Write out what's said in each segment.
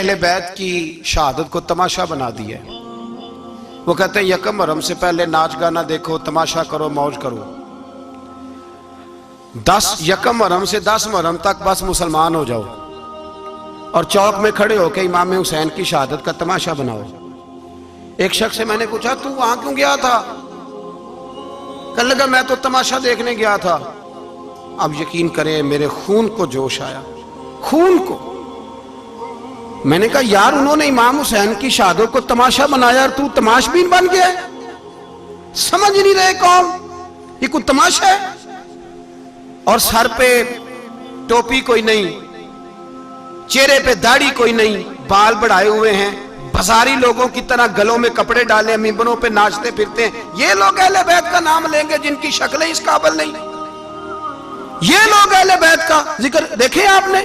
اہل بیت کی شہادت کو تماشا بنا دیا ہے۔ وہ کہتے ہیں یکم محرم سے پہلے ناچ گانا دیکھو، تماشا کرو، موج کرو۔ 10 یکم محرم سے 10 محرم تک بس مسلمان ہو جاؤ اور چوک میں کھڑے ہو کے امام حسین کی شہادت کا تماشا بناؤ۔ ایک شخص سے میں نے پوچھا تو وہاں کیوں گیا تھا؟ کہنے لگا میں تو تماشا دیکھنے گیا تھا۔ اب یقین کریں میرے خون کو جوش آیا، خون کو۔ میں نے کہا یار انہوں نے امام حسین کی شہادت کو تماشا بنایا اور تو تماشبین بن گیا ہے؟ سمجھ نہیں رہے قوم یہ کوئی تماشا ہے؟ اور سر پہ ٹوپی کوئی نہیں، چہرے پہ داڑھی کوئی نہیں، بال بڑھائے ہوئے ہیں، بازاری لوگوں کی طرح گلوں میں کپڑے ڈالے ممبروں پہ ناچتے پھرتے ہیں۔ یہ لوگ اہل بیت کا نام لیں گے جن کی شکلیں اس قابل نہیں؟ یہ لوگ اہل بیت کا ذکر دیکھیں آپ نے؟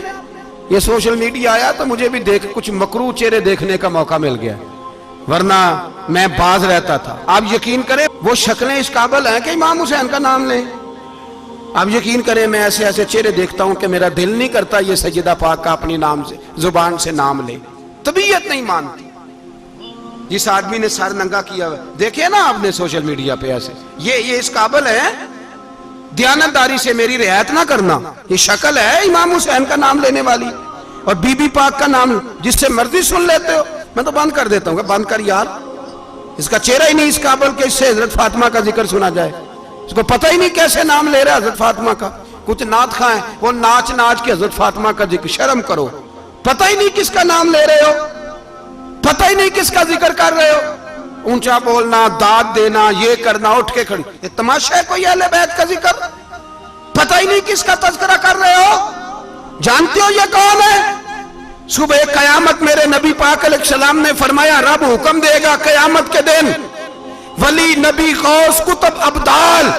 یہ سوشل میڈیا آیا تو مجھے بھی کچھ مکروہ چہرے دیکھنے کا موقع مل گیا، ورنہ میں باز رہتا تھا۔ آپ یقین کریں وہ شکلیں اس قابل ہیں کہ امام حسین کا نام لیں؟ آپ یقین کریں میں ایسے ایسے چہرے دیکھتا ہوں کہ میرا دل نہیں کرتا یہ سیدہ پاک کا اپنی نام سے زبان سے نام لے، طبیعت نہیں مانتی۔ جس آدمی نے سر ننگا کیا ہوا دیکھیں نا آپ نے سوشل میڈیا پہ ایسے، یہ اس قابل ہے دیانتداری سے میری رعایت نہ کرنا؟ یہ شکل ہے امام حسین کا نام لینے والی؟ اور بی بی پاک کا نام جس سے مرضی سن لیتے ہو؟ میں تو بند کر دیتا ہوں کہ بند کر یار، اس کا چہرہ ہی نہیں اس قابل کہ اس سے حضرت فاطمہ کا ذکر سنا جائے۔ اس کو پتہ ہی نہیں کیسے نام لے رہا حضرت فاطمہ کا۔ کچھ نعت خواہ ہیں وہ ناچ ناچ کے حضرت فاطمہ کا ذکر، شرم کرو۔ پتہ ہی نہیں کس کا نام لے رہے ہو، پتہ ہی نہیں کس کا ذکر کر رہے ہو، اونچا بولنا، داد دینا، یہ کرنا، اٹھ کے کھڑی، یہ تماشا ہے کوئی اہل بیت کا ذکر؟ پتہ ہی نہیں کس کا تذکرہ کر رہے ہو؟ جانتے ہو یہ کون ہے؟ صبح قیامت میرے نبی پاک علیہ السلام نے فرمایا رب حکم دے گا قیامت کے دن، ولی، نبی، غوث، کتب، ابدال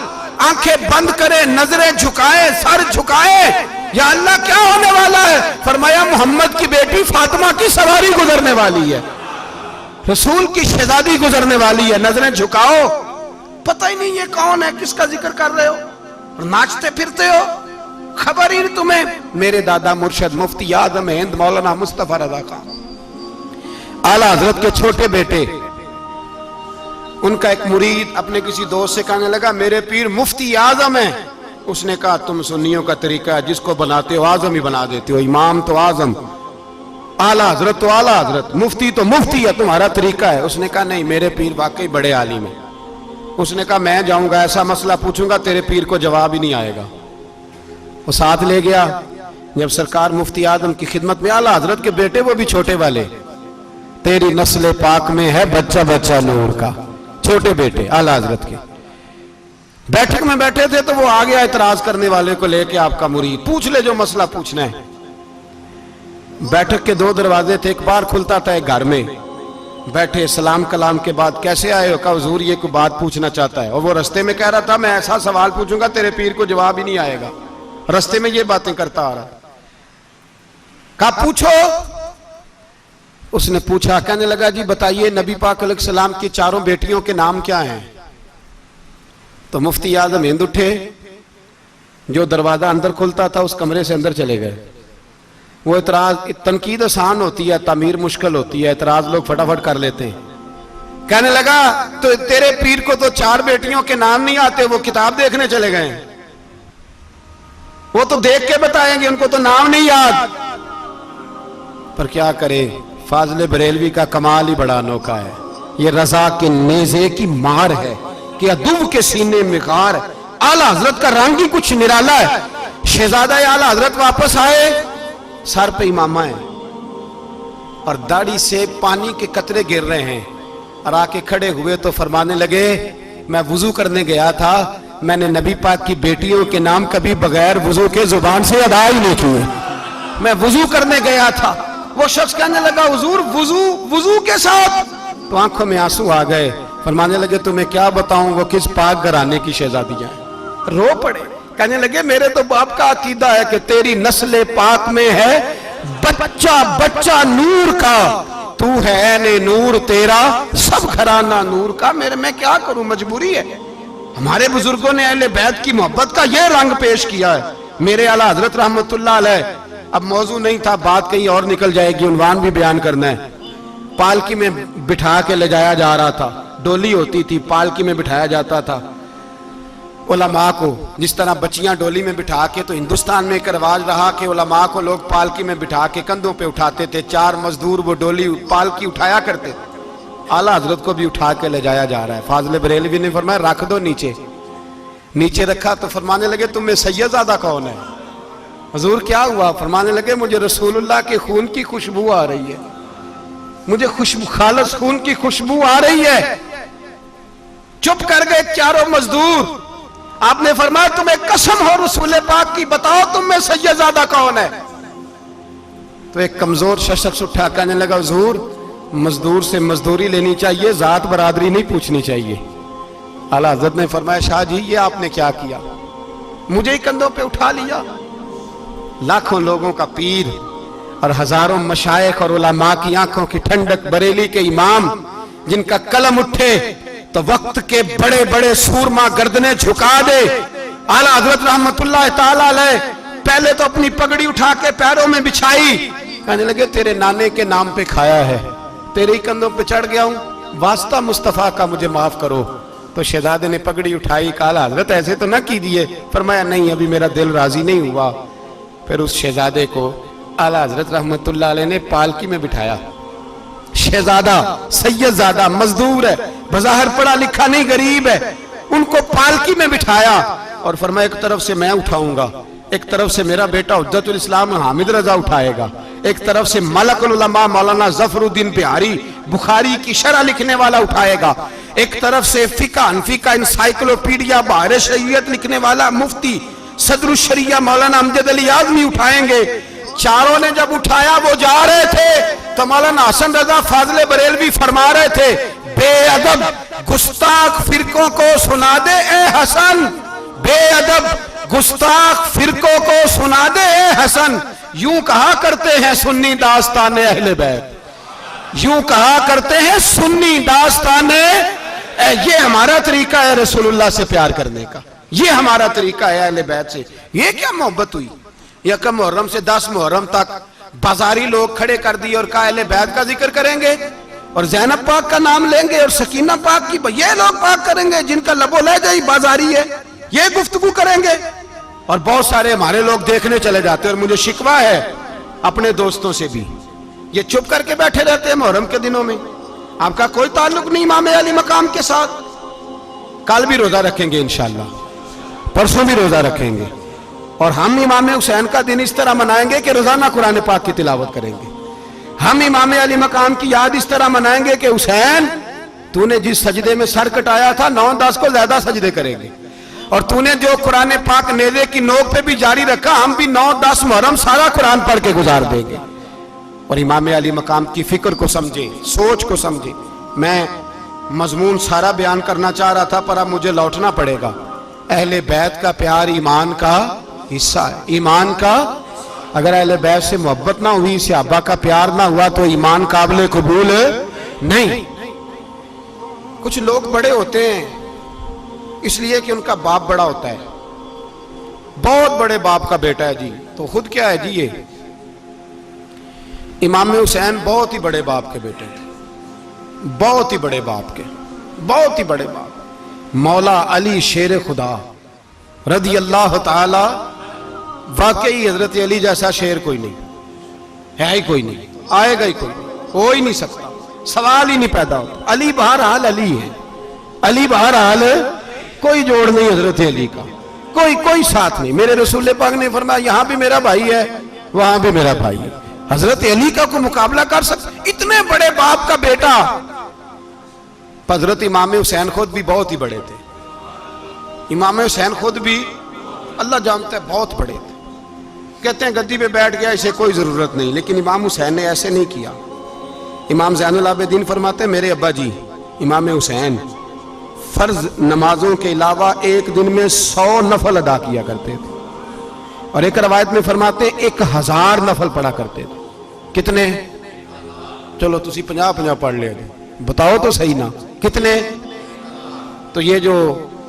آنکھیں بند کرے، نظریں جھکائے، سر جھکائے، یا اللہ کیا ہونے والا ہے؟ فرمایا محمد کی بیٹی فاطمہ کی سواری گزرنے والی ہے، رسول کی شہزادی گزرنے والی ہے، نظریں جھکاؤ۔ پتہ ہی نہیں یہ کون ہے، کس کا ذکر کر رہے ہو اور ناچتے پھرتے ہو؟ خبر ہی تمہیں؟ میرے دادا مرشد مفتی اعظم ہند مولانا مصطفیٰ رضا خان اعلیٰ حضرت کے چھوٹے بیٹے، ان کا ایک مرید اپنے کسی دوست سے کہنے لگا میرے پیر مفتی اعظم ہیں۔ اس نے کہا تم سنیوں کا طریقہ ہے جس کو بناتے ہو اعظم ہی بنا دیتے ہو، امام تو اعظم، اعلیٰ حضرت تو اعلیٰ حضرت، مفتی تو مفتی ہے، تمہارا طریقہ ہے۔ اس نے کہا نہیں میرے پیر واقعی بڑے عالم ہیں۔ اس نے کہا میں جاؤں گا ایسا مسئلہ پوچھوں گا تیرے پیر کو جواب ہی نہیں آئے گا۔ وہ ساتھ لے گیا، جب سرکار مفتی اعظم کی خدمت میں، اعلیٰ حضرت کے بیٹے وہ بھی چھوٹے والے، تیری نسل پاک میں ہے بچہ بچہ نور کا، چھوٹے بیٹے اعلیٰ حضرت کے بیٹھک میں بیٹھے تھے تو وہ آ گیا اعتراض کرنے والے کو لے کے، آپ کا مرید پوچھ لے جو مسئلہ پوچھنا ہے۔ بیٹھک کے 2 دروازے تھے، ایک بار کھلتا تھا ایک گھر میں، بیٹھے سلام کلام کے بعد کیسے آئے ہو؟ کہا حضور یہ کوئی بات پوچھنا چاہتا ہے، اور وہ رستے میں کہہ رہا تھا میں ایسا سوال پوچھوں گا تیرے پیر کو جواب ہی نہیں آئے گا، رستے میں یہ باتیں کرتا آ رہا۔ کہا پوچھو۔ اس نے پوچھا، کہنے لگا جی بتائیے نبی پاک علیہ السلام کی 4 بیٹیوں کے نام کیا ہیں؟ تو مفتی اعظم ہند اٹھے، جو دروازہ اندر کھلتا تھا اس کمرے سے اندر چلے گئے۔ وہ اعتراض، تنقید آسان ہوتی ہے، تعمیر مشکل ہوتی ہے، اعتراض لوگ فٹافٹ کر لیتے ہیں۔ کہنے لگا تو تیرے پیر کو تو 4 بیٹیوں کے نام نہیں آتے، وہ کتاب دیکھنے چلے گئے ہیں، وہ تو دیکھ کے بتائیں گے، ان کو تو نام نہیں یاد۔ پر کیا کرے، فاضل بریلوی کا کمال ہی بڑا انوکھا ہے، یہ رضا کے نیزے کی مار ہے کہ عدو کے سینے میں غار ہے۔ اعلیٰ حضرت کا رنگ ہی کچھ نرالا ہے۔ شہزادہ اعلیٰ حضرت واپس آئے، سر پہ امامہ ہے اور داڑھی سے پانی کے قطرے گر رہے ہیں، اور آ کے کھڑے ہوئے تو فرمانے لگے میں وضو کرنے گیا تھا، میں نے نبی پاک کی بیٹیوں کے نام کبھی بغیر وضو کے زبان سے ادا ہی نہیں کیے، میں وضو کرنے گیا تھا۔ وہ شخص کہنے لگا حضور وضو کے ساتھ؟ تو آنکھوں میں آنسو آ گئے، فرمانے لگے تمہیں کیا بتاؤں وہ کس پاک گھرانے کی شہزادیاں ہیں۔ رو پڑے، کہنے لگے میرے تو باپ کا عقیدہ ہے کہ تیری نسل پاک میں ہے بچہ بچہ نور کا، تو ہے عین نور تیرا سب گھرانہ نور کا۔ میرے میں کیا کروں، مجبوری ہے۔ ہمارے بزرگوں نے اہل بیت کی محبت کا یہ رنگ پیش کیا ہے۔ میرے اعلیٰ حضرت رحمت اللہ علیہ اب موضوع نہیں تھا, بات کہیں اور نکل جائے گی, عنوان بھی بیان کرنا ہے. پالکی میں بٹھا کے لے جایا جا رہا تھا, ڈولی ہوتی تھی, پالکی میں بٹھایا جاتا تھا علماء کو, جس طرح بچیاں ڈولی میں بٹھا کے. تو ہندوستان میں ایک رواج رہا کہ علماء کو لوگ پالکی میں بٹھا کے کندھوں پہ اٹھاتے تھے, 4 مزدور وہ ڈولی پالکی اٹھایا کرتے تھے. اعلیٰ حضرت کو بھی اٹھا کے لے جایا جا رہا ہے. فاضل بریلوی نے فرمایا رکھ دو نیچے. نیچے رکھا تو فرمانے لگے تم میں سید زادہ کون ہے؟ حضور کیا ہوا؟ فرمانے لگے مجھے رسول اللہ کے خون کی خوشبو آ رہی ہے, مجھے خالص خون کی خوشبو آ رہی ہے. چپ کر گئے چاروں مزدور. آپ نے فرمایا تمہیں قسم ہو رسول پاک کی, بتاؤ تم میں سید زادہ کون ہے؟ تو ایک کمزور شخص اٹھا کہنے لگا حضور مزدور سے مزدوری لینی چاہیے, ذات برادری نہیں پوچھنی چاہیے. اعلیٰ حضرت نے فرمایا شاہ جی یہ آپ نے کیا کیا, مجھے ہی کندھوں پہ اٹھا لیا. لاکھوں لوگوں کا پیر اور ہزاروں مشائخ اور علماء کی آنکھوں کی ٹھنڈک, بریلی کے امام جن کا قلم اٹھے تو وقت کے بڑے بڑے سورما گردنیں جھکا دے. اعلیٰ حضرت رحمت اللہ تعالیٰ علیہ پہلے تو اپنی پگڑی اٹھا کے پیروں میں بچھائی, کہنے لگے تیرے نانے کے نام پہ کھایا ہے, تیرے ہی کندھوں پہ چڑھ گیا ہوں, واسطہ مصطفیٰ کا مجھے معاف کرو. تو شہزادے نے پگڑی اٹھائی, کہا حضرت ایسے تو نہ کیجیے. فرمایا نہیں ابھی میرا دل راضی نہیں ہوا. پھر اس شہزادے کو اعلیٰ حضرت رحمت اللہ علیہ نے پالکی میں بٹھایا. شہزادہ سید زادہ مزدور ہے, بظاہر پڑھا لکھا نہیں, غریب ہے, ان کو پالکی میں بٹھایا اور فرمایا ایک طرف سے میں اٹھاؤں گا, ایک طرف سے میرا بیٹا حجت الاسلام حامد رضا اٹھائے گا, ایک طرف سے ملک العلماء مولانا ظفر الدین بہاری بخاری کی شرح لکھنے والا اٹھائے گا, ایک طرف سے فقہ حنفی کا انسائکلوپیڈیا بحر شریعت لکھنے والا مفتی صدر الشریعہ مولانا امجد علی اعظمی اٹھائیں گے. چاروں نے جب اٹھایا وہ جا رہے تھے تو مولانا حسن رضا فاضل بریلوی فرما رہے تھے بے ادب گستاخ فرقوں کو سنا دے اے حسن, بے ادب گستاخ فرقوں کو سنا دے اے حسن. یوں کہا کرتے ہیں سنی داستان اہل بیت, یوں کہا کرتے ہیں سنی داستان. یہ ہمارا طریقہ ہے رسول اللہ سے پیار کرنے کا, یہ ہمارا طریقہ ہے اہل بیت سے. یہ کیا محبت ہوئی؟ یکم محرم سے 10 محرم تک بازاری لوگ کھڑے کر دیے اور کہا اہل بیت کا ذکر کریں گے اور زینب پاک کا نام لیں گے اور سکینہ پاک کی, یہ لوگ پاک کریں گے جن کا لب و لہجہ ہی بازاری ہے, یہ گفتگو کریں گے. اور بہت سارے ہمارے لوگ دیکھنے چلے جاتے ہیں, اور مجھے شکوہ ہے اپنے دوستوں سے بھی, یہ چپ کر کے بیٹھے رہتے ہیں محرم کے دنوں میں. آپ کا کوئی تعلق نہیں امام علی مقام کے ساتھ. کل بھی روزہ رکھیں گے انشاءاللہ, پرسوں بھی روزہ رکھیں گے, اور ہم امام حسین کا دن اس طرح منائیں گے کہ روزانہ قرآن پاک کی تلاوت کریں گے. ہم امام علی مقام کی یاد اس طرح منائیں گے کہ حسین تو نے جس سجدے میں سر کٹایا تھا 9-10 کو زیادہ سجدے کریں گے, اور تو نے جو قرآن پاک نیزے کی نوک پہ بھی جاری رکھا, ہم بھی 9-10 محرم سارا قرآن پڑھ کے گزار دیں گے. اور امام علی مقام کی فکر کو سمجھے, سوچ کو سمجھے. میں مضمون سارا بیان کرنا چاہ رہا تھا پر اب مجھے لوٹنا پڑے گا. اہل بیت کا پیار ایمان کا حصہ ہے, ایمان کا. اگر اہل بیت سے محبت نہ ہوئی, صحابہ کا پیار نہ ہوا تو ایمان قابل قبول نہیں. کچھ لوگ بڑے ہوتے ہیں اس لیے کہ ان کا باپ بڑا ہوتا ہے, بہت بڑے باپ کا بیٹا ہے جی, تو خود کیا ہے جی, یہ امام حسین بہت ہی بڑے باپ کے بیٹے تھے, بہت ہی بڑے باپ کے, بہت ہی بڑے باپ. مولا علی شیر خدا رضی اللہ تعالی, واقعی حضرت علی جیسا شیر کوئی نہیں ہے, ہی کوئی نہیں, آئے گا ہی کوئی نہیں, ہو ہی نہیں سکتا, سوال ہی نہیں پیدا ہوتا. علی بہرحال علی ہے, علی بہرحال کوئی جوڑ نہیں حضرت علی کا, کوئی ساتھ نہیں. میرے رسول پاک نے فرمایا یہاں بھی میرا بھائی ہے وہاں بھی میرا بھائی ہے, حضرت علی کا کوئی مقابلہ کر سکتا؟ اتنے بڑے باپ کا بیٹا. حضرت امام حسین خود بھی بہت ہی بڑے تھے, امام حسین خود بھی اللہ جانتا ہے بہت بڑے تھے. کہتے ہیں گدی پہ بیٹھ گیا اسے کوئی ضرورت نہیں, لیکن امام حسین نے ایسے نہیں کیا. امام زین العابدین فرماتے ہیں میرے ابا جی امام حسین فرض نمازوں کے علاوہ ایک دن میں 100 نفل ادا کیا کرتے تھے, اور ایک روایت میں فرماتے ہیں 1000 نفل پڑھا کرتے تھے. کتنے؟ چلو تسی 50 پڑھ لے, بتاؤ تو صحیح نا کتنے؟ تو یہ جو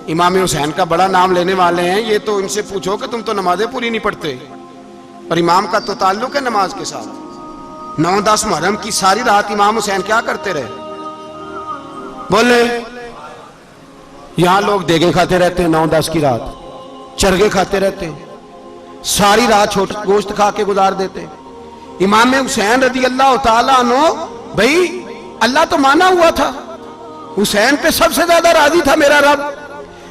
امام حسین کا بڑا نام لینے والے ہیں, یہ تو ان سے پوچھو کہ تم تو نمازیں پوری نہیں پڑھتے. اور امام کا تو تعلق ہے نماز کے ساتھ. 9-10 محرم کی ساری رات امام حسین کیا کرتے رہے؟ بولے. یہاں لوگ دیگیں کھاتے رہتے ہیں 9-10 کی رات, چرگے کھاتے رہتے ہیں, ساری رات گوشت کھا کے گزار دیتے. امام حسین رضی اللہ تعالیٰ عنہ, بھائی اللہ تو مانا ہوا تھا, حسین پہ سب سے زیادہ راضی تھا میرا رب,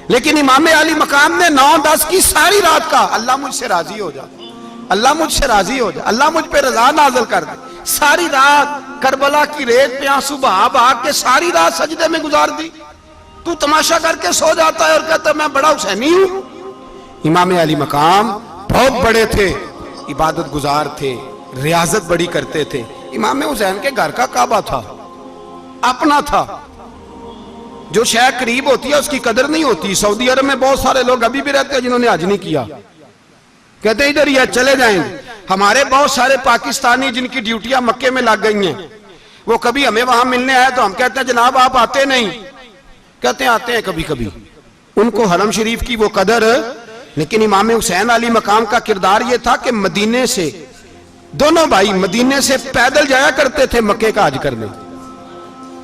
لیکن امام علی مقام نے 9-10 کی ساری رات کا اللہ مجھ سے راضی ہو جا, اللہ مجھ سے راضی ہو جا, اللہ مجھ پہ رضا نازل کر دے. ساری رات کربلا کی ریت پہ آنسو بہا بہا کے ساری رات سجدے میں گزار دی. تو تماشا کر کے سو جاتا ہے اور کہتا ہے میں بڑا حسینی ہوں. امام علی مقام بہت بڑے تھے, عبادت گزار تھے, ریاضت بڑی کرتے تھے. امام حسین کے گھر کا کعبہ تھا, اپنا تھا. جو شے قریب ہوتی ہے اس کی قدر نہیں ہوتی. سعودی عرب میں بہت سارے لوگ ابھی بھی رہتے ہیں جنہوں نے حج نہیں کیا, کہتے ہیں ادھر یہ چلے جائیں. ہمارے بہت سارے پاکستانی جن کی ڈیوٹیاں مکے میں لگ گئی ہیں, وہ کبھی ہمیں وہاں ملنے آئے تو ہم کہتے ہیں جناب آپ آتے نہیں, کہتے ہیں آتے ہیں کبھی کبھی. ان کو حرم شریف کی وہ قدر. لیکن امام حسین علی مقام کا کردار یہ تھا کہ مدینے سے, دونوں بھائی مدینے سے پیدل جایا کرتے تھے مکے کا حج کرنے.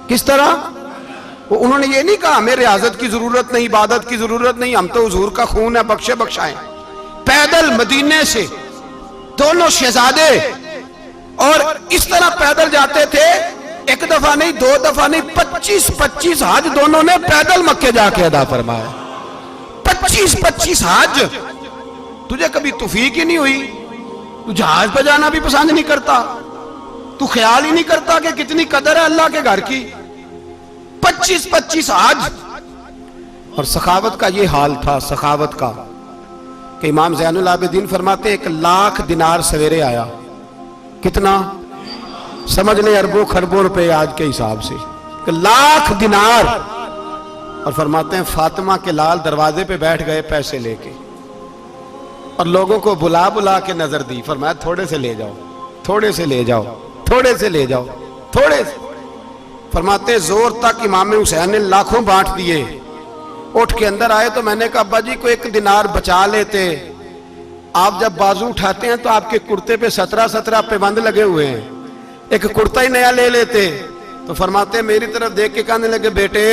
کس طرح؟ انہوں نے یہ نہیں کہا ہمیں ریاضت کی ضرورت نہیں, عبادت کی ضرورت نہیں, ہم تو حضور کا خون ہے بخشے بخشائیں. پیدل مدینے سے دونوں شہزادے, اور اس طرح پیدل جاتے تھے. ایک دفعہ نہیں, 2 دفعہ نہیں, 25 حج دونوں نے پیدل مکے جا کے ادا فرمایا. 25 حج. تجھے کبھی توفیق ہی نہیں ہوئی؟ تو جہاز پہ جانا بھی پسند نہیں کرتا, تو خیال ہی نہیں کرتا کہ کتنی قدر ہے اللہ کے گھر کی. 25 حج. اور سخاوت کا یہ حال تھا, سخاوت کا, کہ امام زین العابدین فرماتے 1,00,000 دینار سویرے آیا. کتنا؟ سمجھ لیں اربوں خربوں روپے آج کے حساب سے. 1,00,000 دینار. اور فرماتے ہیں فاطمہ کے لال دروازے پہ بیٹھ گئے پیسے لے کے, اور لوگوں کو بلا بلا کے نظر دی. فرمایا تھوڑے سے لے جاؤ, تھوڑے سے لے جاؤ, تھوڑے سے لے جاؤ, تھوڑے سے. فرماتے زور تک امام حسین نے لاکھوں بانٹ دیے. اٹھ کے اندر آئے تو میں نے کہا ابا جی کو 1 دینار بچا لیتے. آپ جب بازو اٹھاتے ہیں تو آپ کے کرتے پہ 17 پیبند لگے ہوئے ہیں, ایک کرتا ہی نیا لے لیتے. تو فرماتے میری طرف دیکھ کے کہنے لگے بیٹے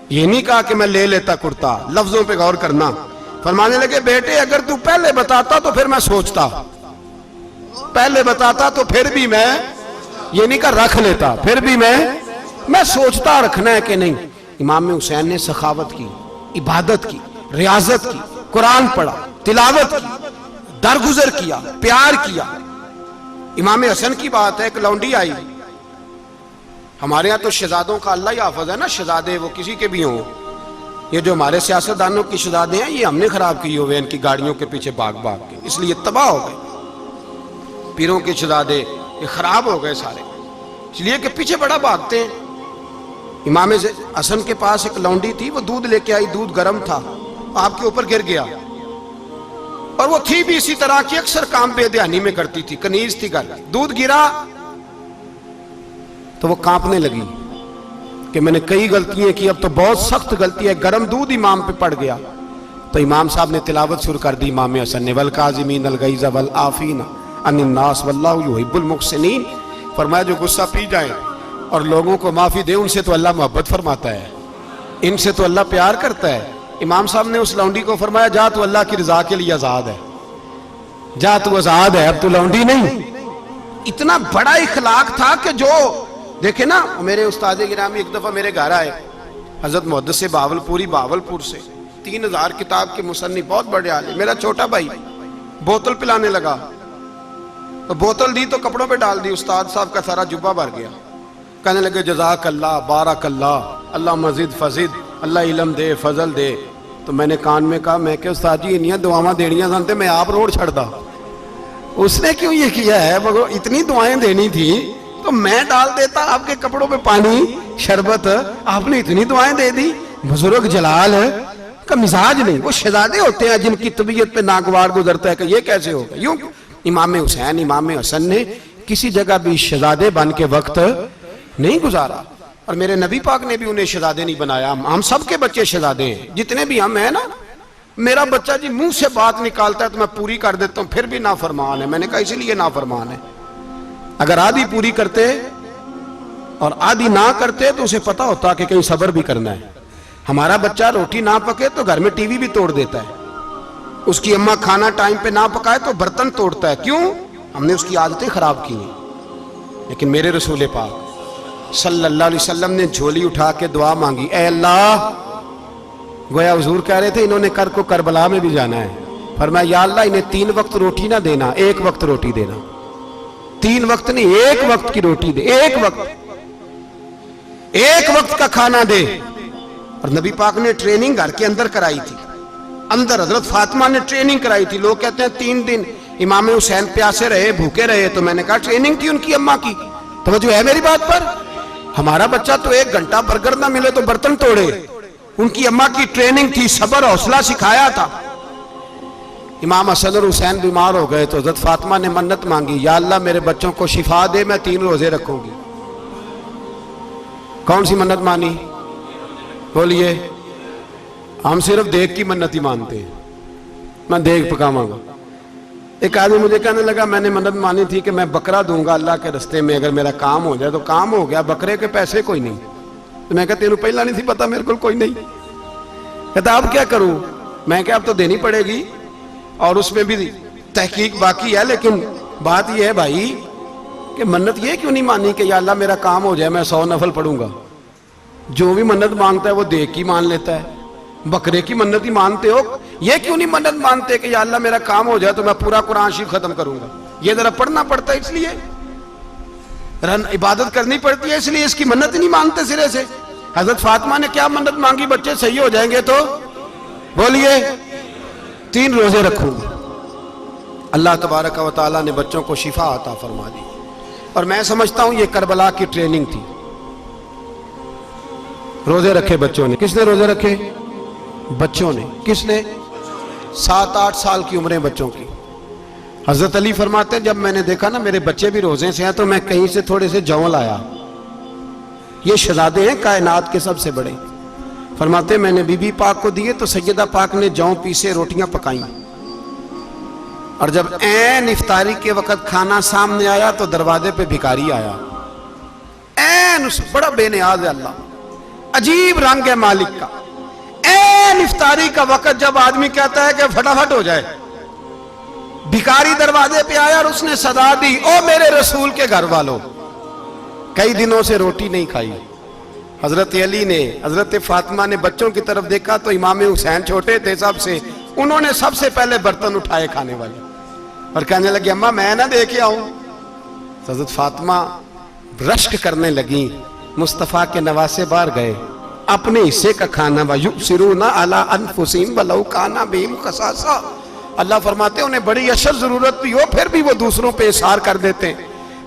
یہ نہیں کہا کہ میں لے لیتا کرتا, لفظوں پہ غور کرنا. فرمانے لگے بیٹے اگر تو پہلے بتاتا تو پھر میں سوچتا, پہلے بتاتا تو پھر بھی میں یہ نہیں کہا رکھ لیتا, پھر بھی میں سوچتا رکھنا ہے کہ نہیں. امام حسین نے سخاوت کی, عبادت کی, ریاضت کی, قرآن پڑھا, تلاوت کی, درگزر کیا, پیار کیا. امام حسن کی بات ہے, ایک لونڈی آئی. ہمارے ہاں تو شہزادوں کا اللہ ہی حافظ ہے نا, شہزادے وہ کسی کے بھی ہوں. یہ جو ہمارے سیاستدانوں کی شہزادے ہیں یہ ہم نے خراب کیے ہوئے ان کی گاڑیوں کے پیچھے بھاگ بھاگ کے, اس لیے تباہ ہو گئے. پیروں کے شہزادے یہ خراب ہو گئے سارے, اس لیے کہ پیچھے بڑا بھاگتے ہیں. امام حسن کے پاس ایک لونڈی تھی, وہ دودھ لے کے آئی, دودھ گرم تھا, آپ کے اوپر گر گیا. اور وہ تھی بھی اسی طرح کی, اکثر کام بے دھیانی میں کرتی تھی, کنیز تھی گھر. دودھ گرا تو وہ کانپنے لگی کہ میں نے کئی غلطیاں کی, اب تو بہت سخت غلطی ہے. گرم دودھ امام پہ پڑ گیا. تو امام صاحب نے تلاوت شروع کر دی امام حسن نے, والکاظمین الغیظ والعافین عن الناس واللہ یحب المحسنین. فرمایا جو غصہ پی جائیں اور لوگوں کو معافی دے, ان سے تو اللہ محبت فرماتا ہے, ان سے تو اللہ پیار کرتا ہے. امام صاحب نے اس لونڈی کو فرمایا جا تو اللہ کی رضا کے لیے آزاد ہے, جا تو آزاد ہے, اب تو لونڈی نہیں. اتنا بڑا اخلاق تھا کہ جو دیکھیں نا, میرے استاد گرامی ایک دفعہ میرے گھر آئے, حضرت محدث باولپوری, باولپور سے, 3000 کتاب کے مصنف, بہت بڑے عالم. میرا چھوٹا بھائی بوتل پلانے لگا, تو بوتل دی تو کپڑوں پہ ڈال دی, استاد صاحب کا سارا جبہ بھر گیا. کہنے لگے جزاک اللہ, بارک اللہ, اللہ مزید فزید, اللہ علم دے, فضل دے. تو میں نے کان میں کہا, میں کہ استاد جی انیاں دعاواں دینیاں سنتے, میں آپ روڑ چھڑ دا. اس نے کیوں یہ کیا ہے, مگر اتنی دعائیں دینی تھی تو میں ڈال دیتا آپ کے کپڑوں پہ پانی شربت, آپ نے اتنی دعائیں دے دی. بزرگ جلال کا مزاج نہیں. وہ شہزادے ہوتے ہیں جن کی طبیعت پہ ناگوار گزرتا ہے کہ یہ کیسے ہوگا. یوں امام حسین, امام حسن نے کسی جگہ بھی شہزادے بن کے وقت نہیں گزارا, اور میرے نبی پاک نے بھی انہیں شہزادے نہیں بنایا. ہم سب کے بچے شہزادے ہیں, جتنے بھی ہم ہیں نا, میرا بچہ جی منہ سے بات نکالتا ہے تو میں پوری کر دیتا ہوں، پھر بھی نافرمان ہے۔ میں نے کہا اس لیے نافرمان ہے، اگر آدھی پوری کرتے اور آدھی نہ کرتے تو اسے پتا ہوتا کہ کہیں صبر بھی کرنا ہے۔ ہمارا بچہ روٹی نہ پکے تو گھر میں ٹی وی بھی توڑ دیتا ہے، اس کی اماں کھانا ٹائم پہ نہ پکائے تو برتن توڑتا ہے۔ کیوں؟ ہم نے اس کی عادتیں خراب کی ہیں۔ لیکن میرے رسول پاک صلی اللہ علیہ وسلم نے جھولی اٹھا کے دعا مانگی، اے اللہ، گویا حضور کہہ رہے تھے انہوں نے کو کربلا میں بھی جانا ہے، فرمایا یا اللہ انہیں 3 وقت روٹی نہ دینا، 1 وقت روٹی دینا، 3 وقت نہیں، 1 وقت کی روٹی دے، 1 وقت کا کھانا دے۔ اور نبی پاک نے ٹریننگ گھر کے اندر کرائی تھی، اندر حضرت فاطمہ نے ٹریننگ کرائی تھی۔ لوگ کہتے ہیں 3 دن امام حسین پیاسے رہے، بھوکے رہے، تو میں نے کہا ٹریننگ تھی ان کی اماں کی۔ توجہ ہے میری بات پر؟ ہمارا بچہ تو 1 گھنٹہ برگر نہ ملے تو برتن توڑے، ان کی اماں کی ٹریننگ تھی، صبر حوصلہ سکھایا تھا۔ امام حسن اور حسین بیمار ہو گئے تو حضرت فاطمہ نے منت مانگی، یا اللہ میرے بچوں کو شفا دے، میں 3 روزے رکھوں گی۔ کون سی منت مانی؟ بولیے۔ ہم صرف دیکھ کی منت ہی مانتے ہیں، میں دیکھ پکاواں گا۔ ایک آدمی مجھے کہنے لگا میں نے منت مانی تھی کہ میں بکرا دوں گا اللہ کے رستے میں، اگر میرا کام ہو جائے تو کام ہو گیا، بکرے کے پیسے کوئی نہیں۔ تو میں کہا تینوں پہلا نہیں تھی پتا، میرے کو کوئی نہیں۔ کہتا اب کیا کروں؟ میں کہا اب تو دینی پڑے گی، اور اس میں بھی تحقیق باقی ہے، لیکن بات یہ ہے بھائی کہ منت یہ کیوں نہیں مانی کہ یا اللہ میرا کام ہو جائے میں 100 نفل پڑھوں گا؟ جو بھی منت مانگتا ہے وہ دیکھ کی مان لیتا ہے، بکرے کی منت ہی مانتے ہو، یہ کیوں نہیں منت مانتے کہ یا اللہ میرا کام ہو جائے تو میں پورا قرآن شریف ختم کروں گا؟ یہ ذرا پڑھنا پڑتا ہے، اس لیے عبادت کرنی پڑتی ہے، اس لیے اس کی منت ہی نہیں مانتے سرے سے۔ حضرت فاطمہ نے کیا منت مانگی؟ بچے صحیح ہو جائیں گے تو بولیے 3 روزے رکھوں گا۔ اللہ تبارک و تعالیٰ نے بچوں کو شفا عطا فرما دی، اور میں سمجھتا ہوں یہ کربلا کی ٹریننگ تھی۔ روزے رکھے بچوں نے۔ کس نے روزے رکھے؟ بچوں نے۔ کس نے؟ 7-8 سال کی عمریں بچوں کی۔ حضرت علی فرماتے ہیں جب میں نے دیکھا نا میرے بچے بھی روزے سے ہیں تو میں کہیں سے تھوڑے سے جوں لایا، یہ شہزادے ہیں کائنات کے سب سے بڑے۔ فرماتے ہیں میں نے بی بی پاک کو دیے تو سیدہ پاک نے جوں پیسے روٹیاں پکائیں، اور جب عین افطاری کے وقت کھانا سامنے آیا تو دروازے پہ بھکاری آیا، عین اس بڑا بے نیاز ہے اللہ، عجیب رنگ ہے مالک کا۔ عین افطاری کا وقت جب آدمی کہتا ہے کہ فٹافٹ ہو جائے، بھکاری دروازے پہ آیا اور اس نے صدا دی، او میرے رسول کے گھر والوں، کئی دنوں سے روٹی نہیں کھائی۔ حضرت علی نے، حضرت فاطمہ نے بچوں کی طرف دیکھا تو امام حسین چھوٹے تھے سب سے، انہوں نے سب سے پہلے برتن اٹھائے کھانے والے، اور کہنے لگے اماں میں نہ دے کے آؤں؟ حضرت فاطمہ رشک کرنے لگیں، مصطفیٰ کے نواسے باہر گئے، اپنے حصے کا کھانا وَيُؤْثِرُونَ عَلَىٰ أَنفُسِهِمْ وَلَوْ كَانَ بِهِمْ خَصَاصَةٌ، اللہ فرماتے ہیں انہیں بڑی اشد ضرورت بھی ہو پھر بھی وہ دوسروں پہ اثار کر دیتے ہیں۔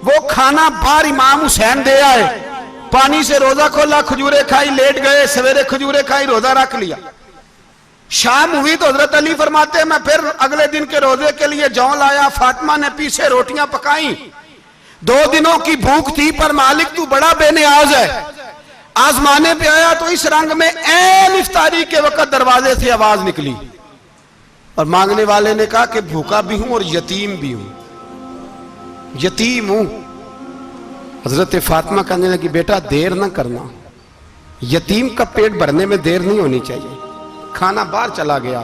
وہ کھانا باہر امام حسین دے آئے، پانی سے روزہ کھولا، کھجورے کھائی، لیٹ گئے، سویرے کھجورے کھائی، روزہ رکھ لیا۔ شام ہوئی تو حضرت علی فرماتے ہیں میں پھر اگلے دن کے روزے کے لیے جوں لایا، فاطمہ نے پیچھے روٹیاں پکائیں، 2 دنوں کی بھوک تھی، پر مالک تو بڑا بے نیاز ہے، آزمانے پہ آیا تو اس رنگ میں عین افطاری کے وقت دروازے سے آواز نکلی، اور مانگنے والے نے کہا کہ بھوکا بھی ہوں اور یتیم بھی ہوں، یتیم ہوں۔ حضرت فاطمہ کہنے لگی بیٹا دیر نہ کرنا، یتیم کا پیٹ بھرنے میں دیر نہیں ہونی چاہیے۔ کھانا باہر چلا گیا،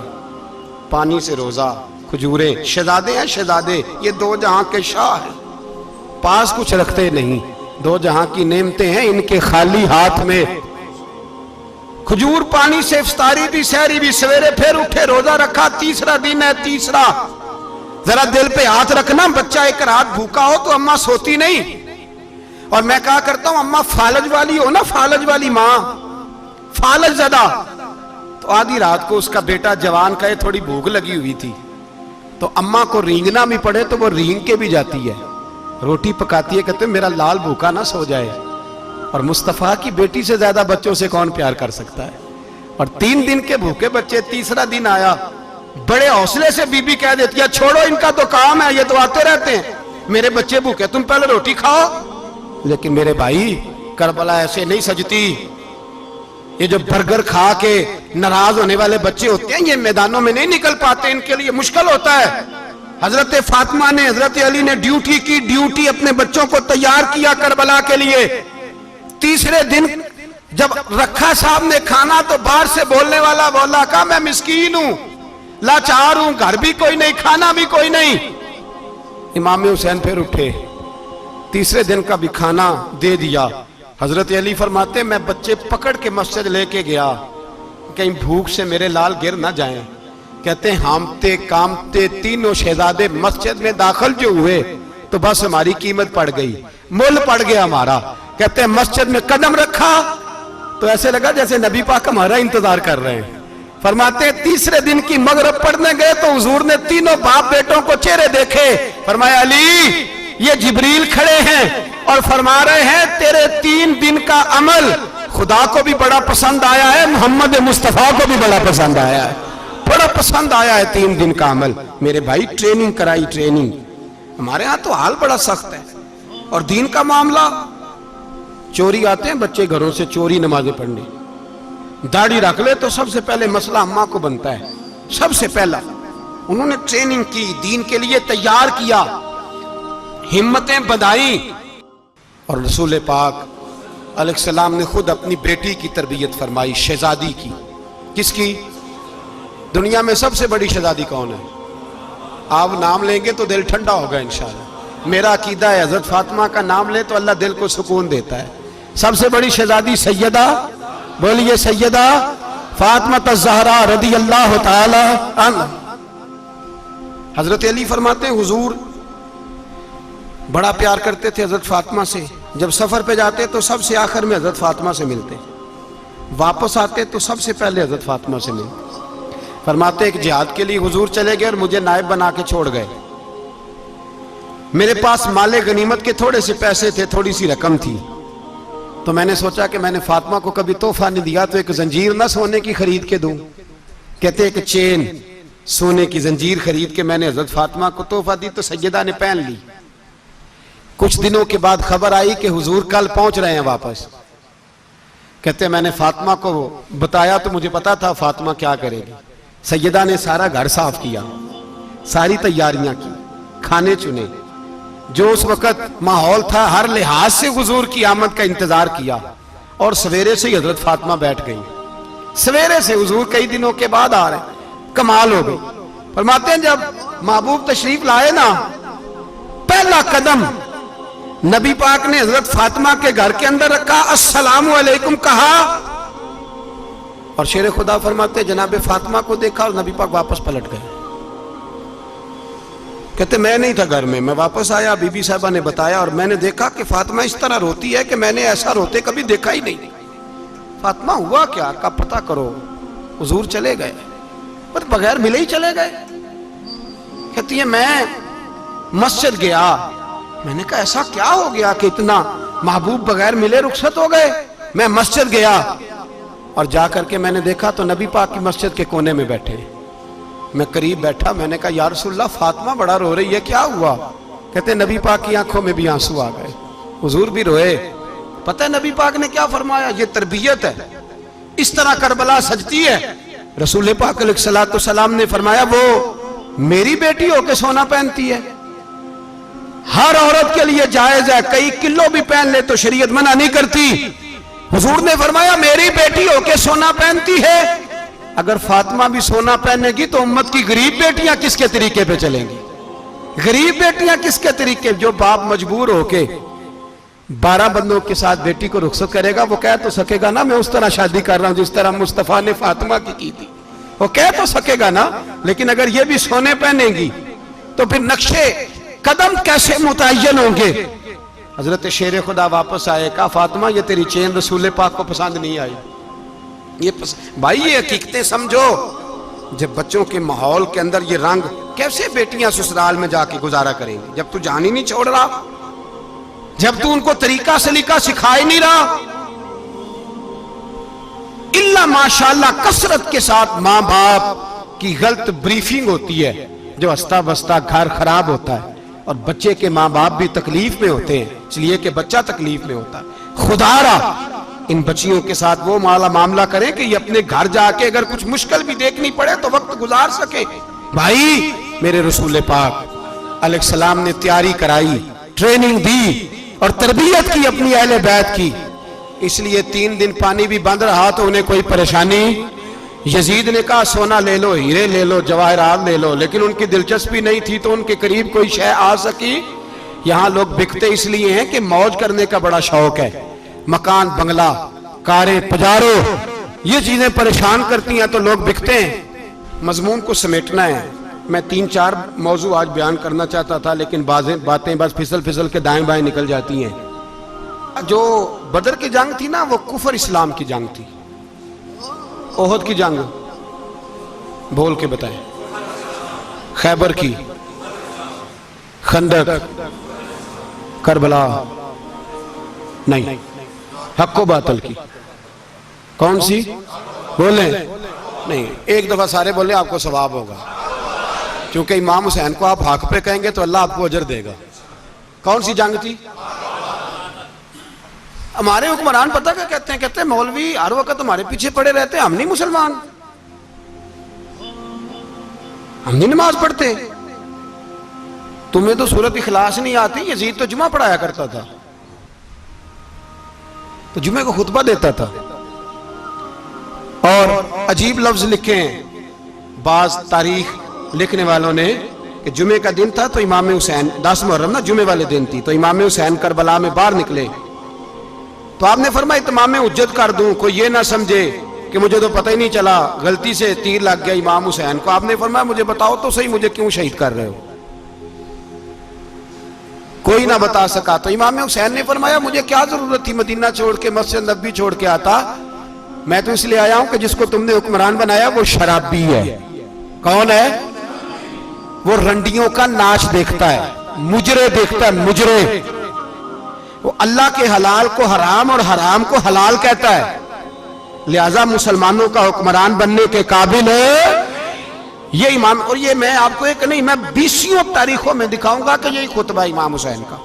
پانی سے روزہ، کھجورے، شہزادے ہیں شہزادے، یہ 2 جہاں کے شاہ ہیں، پاس کچھ رکھتے نہیں، 2 جہاں کی نعمتیں ہیں ان کے خالی ہاتھ میں۔ کھجور پانی سے افطاری بھی سحری بھی، سویرے پھر اٹھے روزہ رکھا، تیسرا دن ہے، تیسرا ذرا دل پہ ہاتھ رکھنا، بچہ ایک رات بھوکا ہو تو اماں سوتی نہیں، اور میں کہا کرتا ہوں اماں فالج والی ہو نا، فالج والی ماں، فالج زدہ، تو آدھی رات کو اس کا بیٹا جوان کہے تھوڑی بھوک لگی ہوئی تھی، تو اماں کو رینگنا بھی پڑے تو وہ رینگ کے بھی جاتی ہے، روٹی پکاتی ہے، کہتے ہیں میرا لال بھوکا نہ سو جائے۔ اور مصطفیٰ کی بیٹی سے زیادہ بچوں سے کون پیار کر سکتا ہے؟ اور 3 دن کے بھوکے بچے، تیسرا دن آیا، بڑے حوصلے سے بی بی کہہ دیتی ہے چھوڑو ان کا تو کام ہے، یہ تو آتے رہتے ہیں، میرے بچے بھوکے تم پہلے روٹی کھاؤ۔ لیکن میرے بھائی کربلا ایسے نہیں سجتی، یہ جو برگر کھا کے ناراض ہونے والے بچے ہوتے ہیں یہ میدانوں میں نہیں نکل پاتے، ان کے لیے مشکل ہوتا ہے۔ حضرت فاطمہ نے، حضرت علی نے ڈیوٹی کی، ڈیوٹی اپنے بچوں کو تیار کیا کربلا کے لیے۔ تیسرے دن جب رکھا صاحب نے کھانا تو باہر سے بولنے والا بولا کہا میں مسکین ہوں، لاچار ہوں، گھر بھی کوئی نہیں، کھانا بھی کوئی نہیں۔ امام حسین پھر اٹھے، تیسرے دن کا بھی کھانا دے دیا۔ حضرت علی فرماتے میں بچے پکڑ کے مسجد لے کے گیا، کہیں بھوک سے میرے لال گر نہ جائیں۔ کہتے ہیں ہامتے کامتے تینوں شہزادے مسجد میں داخل جو ہوئے تو بس ہماری قیمت پڑ گئی، مول پڑ گیا ہمارا۔ کہتے ہیں مسجد میں قدم رکھا تو ایسے لگا جیسے نبی پاک ہمارا انتظار کر رہے ہیں۔ فرماتے ہیں تیسرے دن کی مغرب پڑھنے گئے تو حضور نے تینوں باپ بیٹوں کو چہرے دیکھے، فرمایا علی یہ جبریل کھڑے ہیں اور فرما رہے ہیں تیرے 3 دن کا عمل خدا کو بھی بڑا پسند آیا ہے، محمد مصطفیٰ کو بھی بڑا پسند آیا ہے، بڑا پسند آیا ہے 3 دن کا عمل۔ میرے بھائی ٹریننگ کرائی، ٹریننگ۔ ہمارے ہاں تو حال بڑا سخت ہے، اور دین کا معاملہ چوری آتے ہیں بچے گھروں سے چوری نمازیں پڑھنے، داڑھی رکھ لے تو سب سے پہلے مسئلہ اماں کو بنتا ہے، سب سے پہلا۔ انہوں نے ٹریننگ کی، دین کے لیے تیار کیا، ہمتیں بدھائیں، اور رسول پاک علیہ السلام نے خود اپنی بیٹی کی تربیت فرمائی، شہزادی کی۔ کس کی؟ دنیا میں سب سے بڑی شہزادی کون ہے؟ آپ نام لیں گے تو دل ٹھنڈا ہوگا انشاءاللہ۔ میرا عقیدہ ہے حضرت فاطمہ کا نام لے تو اللہ دل کو سکون دیتا ہے۔ سب سے بڑی شہزادی سیدہ، بولیے سیدہ فاطمہ الزہرا رضی اللہ تعالی عنہ۔ حضرت علی فرماتے ہیں حضور بڑا پیار کرتے تھے حضرت فاطمہ سے، جب سفر پہ جاتے تو سب سے آخر میں حضرت فاطمہ سے ملتے، واپس آتے تو سب سے پہلے حضرت فاطمہ سے ملتے۔ فرماتے ایک جہاد کے لیے حضور چلے گئے اور مجھے نائب بنا کے چھوڑ گئے، میرے پاس مال غنیمت کے تھوڑے سے پیسے تھے، تھوڑی سی رقم تھی، تو میں نے سوچا کہ میں نے فاطمہ کو کبھی تحفہ نہیں دیا تو ایک زنجیر نہ سونے کی خرید کے دوں۔ کہتے ایک چین سونے کی زنجیر خرید کے میں نے حضرت فاطمہ کو تحفہ دی تو سیدہ نے پہن لی۔ کچھ دنوں کے بعد خبر آئی کہ حضور کل پہنچ رہے ہیں واپس۔ کہتے میں نے فاطمہ کو بتایا تو مجھے پتا تھا فاطمہ کیا کرے گی۔ سیدہ نے سارا گھر صاف کیا، ساری تیاریاں کی، کھانے چنے، جو اس وقت ماحول تھا ہر لحاظ سے حضور کی آمد کا انتظار کیا، اور سویرے سے ہی حضرت فاطمہ بیٹھ گئی۔ سویرے سے حضور کئی دنوں کے بعد آ رہے ہیں، کمال ہو گئی۔ فرماتے ہیں جب محبوب تشریف لائے نا، پہلا قدم نبی پاک نے حضرت فاطمہ کے گھر کے اندر رکھا، السلام علیکم کہا، اور شیر خدا فرماتے جناب فاطمہ کو دیکھا اور نبی پاک واپس پلٹ گئے۔ کہتے میں نہیں تھا گھر میں واپس آیا، بی بی صاحبہ نے بتایا اور میں نے دیکھا کہ فاطمہ اس طرح روتی ہے کہ میں نے ایسا روتے کبھی دیکھا ہی نہیں۔ فاطمہ ہوا کیا کا پتہ کرو۔ حضور چلے گئے، پر بغیر ملے ہی چلے گئے۔ کہتی ہے میں مسجد گیا، میں نے کہا ایسا کیا ہو گیا کہ اتنا محبوب بغیر ملے رخصت ہو گئے؟ میں مسجد گیا اور جا کر کے میں نے دیکھا تو نبی پاک کی مسجد کے کونے میں بیٹھے۔ میں قریب بیٹھا، میں نے کہا یا رسول اللہ فاطمہ بڑا رو رہی ہے، کیا ہوا؟ کہتے نبی پاک کی آنکھوں میں بھی آنسو آ گئے، حضور بھی روئے۔ پتہ ہے نبی پاک نے کیا فرمایا؟ یہ تربیت ہے، اس طرح کربلا سجتی ہے۔ رسول پاک علیہ السلام نے فرمایا وہ میری بیٹی ہو کے سونا پہنتی ہے، ہر عورت کے لیے جائز ہے، کئی کلو بھی پہن لے تو شریعت منع نہیں کرتی۔ حضور نے فرمایا میری بیٹی ہو کے سونا پہنتی ہے، اگر فاطمہ بھی سونا پہنے گی تو امت کی غریب بیٹیاں کس کے طریقے پہ چلیں گی؟ غریب بیٹیاں کس کے طریقے؟ جو باپ مجبور ہو کے 12 بندوں کے ساتھ بیٹی کو رخصت کرے گا وہ کہہ تو سکے گا نا میں اس طرح شادی کر رہا ہوں جس طرح مصطفیٰ نے فاطمہ کی تھی، وہ کہہ تو سکے گا نا، لیکن اگر یہ بھی سونے پہنے گی تو پھر نقشے قدم کیسے متعین ہوں گے؟ حضرت شیر خدا واپس آئے، کہا فاطمہ یہ تیری چین رسول پاک کو پسند نہیں آئی۔ بھائی یہ حقیقتیں سمجھو، جب بچوں کے ماحول کے اندر یہ رنگ، کیسے بیٹیاں سسرال میں جا کے گزارا کریں گی جب تو جان ہی نہیں چھوڑ رہا، جب تو ان کو طریقہ سلیقہ سکھا ہی نہیں رہا؟ اللہ ماشاءاللہ کثرت کے ساتھ ماں باپ کی غلط بریفنگ ہوتی ہے، جو ہستا بستا گھر خراب ہوتا ہے، اور بچے کے ماں باپ بھی تکلیف میں ہوتے ہیں، اس لیے کہ بچہ تکلیف میں ہوتا ہے۔ خدا را ان بچیوں کے ساتھ وہ معاملہ کریں کہ یہ اپنے گھر جا کے اگر کچھ مشکل بھی دیکھنی پڑے تو وقت گزار سکے. بھائی میرے رسول پاک علیہ السلام نے تیاری کرائی، ٹریننگ دی اور تربیت کی اپنی اہل بیت کی. اس لیے 3 دن پانی بھی بند رہا تو انہیں کوئی پریشانی. یزید نے کہا سونا لے لو، ہیرے لے لو، جواہرات لے لو، لیکن ان کی دلچسپی نہیں تھی تو ان کے قریب کوئی شے آ سکی. یہاں لوگ بکتے اس لیے ہیں کہ موج کرنے کا بڑا شوق ہے. مکان، بنگلہ، کاریں، پجاروں، یہ چیزیں پریشان کرتی ہیں تو لوگ بکتے ہیں. مضمون کو سمیٹنا ہے. میں 3-4 موضوع آج بیان کرنا چاہتا تھا لیکن باتیں بس پھسل کے دائیں بائیں نکل جاتی ہیں. جو بدر کی جنگ تھی نا وہ کفر اسلام کی جنگ تھی. احد کی جنگ بول کے بتائیں. خیبر کی، خندق، کربلا نہیں، حق و باطل کی. کون سی بولیں؟ نہیں، ایک دفعہ سارے بولیں آپ کو ثواب ہوگا، کیونکہ امام حسین کو آپ حق پہ کہیں گے تو اللہ آپ کو اجر دے گا. کون سی جنگ تھی؟ ہمارے حکمران پتہ کیا کہتے ہیں؟ کہتے ہیں مولوی ہر وقت ہمارے پیچھے پڑے رہتے ہیں، ہم نہیں مسلمان، ہم نہیں نماز پڑھتے. تمہیں تو سورۃ اخلاص نہیں آتی. یزید تو جمعہ پڑھایا کرتا تھا، تو جمعے کو خطبہ دیتا تھا. اور عجیب لفظ لکھے ہیں بعض تاریخ لکھنے والوں نے کہ جمعے کا دن تھا تو امام حسین 10 محرم نا جمعے والے دن تھی، تو امام حسین کربلا میں باہر نکلے تو آپ نے فرمایا اتمام حجت کر دوں، کوئی یہ نہ سمجھے کہ مجھے تو پتہ ہی نہیں چلا، غلطی سے تیر لگ گیا امام حسین کو. آپ نے فرمایا مجھے بتاؤ تو صحیح مجھے کیوں شہید کر رہے ہو؟ کوئی نہ بتا سکا. تو امام حسین نے فرمایا مجھے کیا ضرورت تھی مدینہ چھوڑ کے، مسجد نبوی چھوڑ کے آتا. میں تو اس لیے آیا ہوں کہ جس کو تم نے حکمران بنایا وہ شرابی ہے. کون ہے؟ وہ رنڈیوں کا ناچ دیکھتا ہے، مجرے دیکھتا ہے، مجرے. وہ اللہ کے حلال کو حرام اور حرام کو حلال کہتا ہے. لہذا مسلمانوں کا حکمران بننے کے قابل ہے یہ امام. اور یہ میں آپ کو ایک نہیں، میں 20 تاریخوں میں دکھاؤں گا کہ یہی خطبہ امام حسین کا